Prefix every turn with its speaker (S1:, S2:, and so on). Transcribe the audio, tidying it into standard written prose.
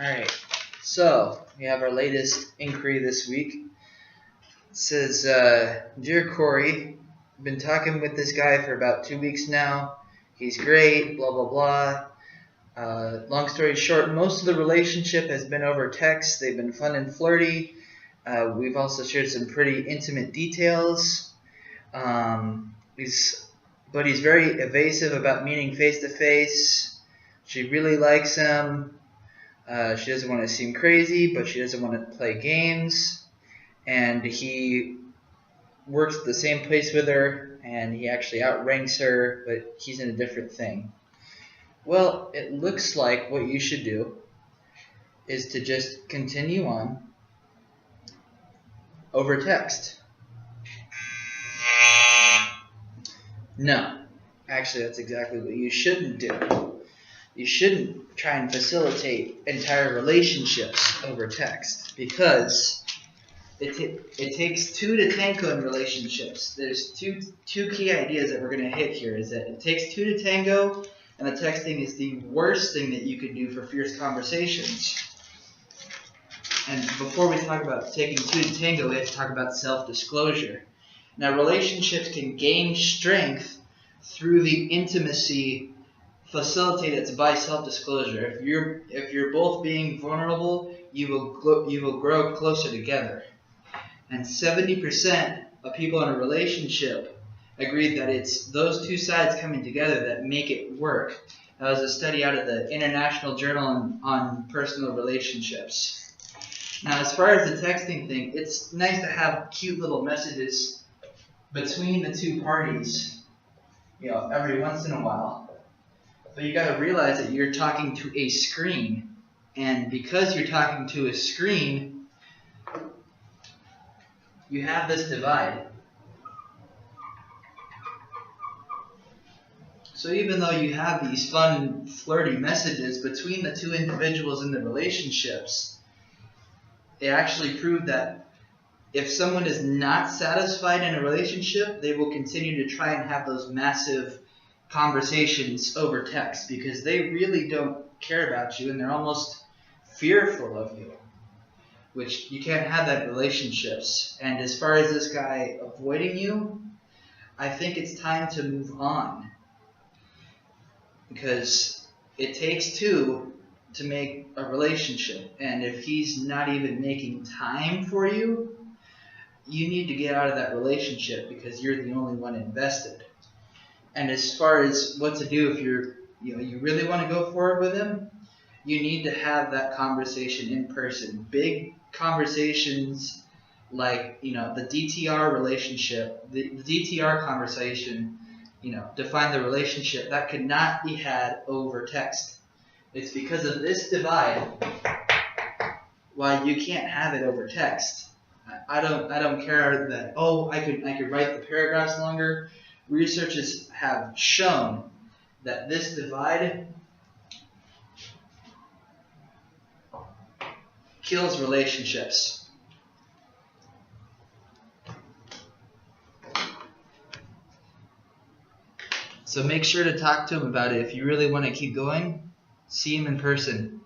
S1: Alright, so we have our latest inquiry this week. It says, Dear Corey, I've been talking with this guy for about 2 weeks now. He's great, blah, blah, blah. Long story short, most of the relationship has been over text. They've been fun and flirty. We've also shared some pretty intimate details. He's very evasive about meeting face-to-face. She really likes him. She doesn't want to seem crazy, but she doesn't want to play games. And he works at the same place with her, and he actually outranks her, but he's in a different thing. Well, it looks like what you should do is to just continue on over text. No, actually that's exactly what you shouldn't do. You shouldn't try and facilitate entire relationships over text, because it takes two to tango in relationships. There's two key ideas that we're going to hit here. Is that it takes two to tango, and the texting is the worst thing that you can do for fierce conversations. And before we talk about taking two to tango, we have to talk about self-disclosure. Now, relationships can gain strength through the intimacy facilitated by self-disclosure. If you're both being vulnerable, you will grow closer together. And 70% of people in a relationship agreed that it's those two sides coming together that make it work. That was a study out of the International Journal on Personal Relationships. Now, as far as the texting thing, it's nice to have cute little messages between the two parties, every once in a while. But you got to realize that you're talking to a screen, and because you're talking to a screen, you have this divide. So even though you have these fun, flirty messages between the two individuals in the relationships, they actually prove that if someone is not satisfied in a relationship, they will continue to try and have those massive conversations over text, because they really don't care about you and they're almost fearful of you, which you can't have that in relationships. And as far as this guy avoiding you, I think it's time to move on, because it takes two to make a relationship, and if he's not even making time for you, you need to get out of that relationship, because you're the only one invested. And as far as what to do if you really want to go forward with him, you need to have that conversation in person. Big conversations like the DTR relationship, the DTR conversation, define the relationship that could not be had over text. It's because of this divide why you can't have it over text. I don't care that I could write the paragraphs longer. Researchers have shown that this divide kills relationships. So make sure to talk to him about it. If you really want to keep going, see him in person.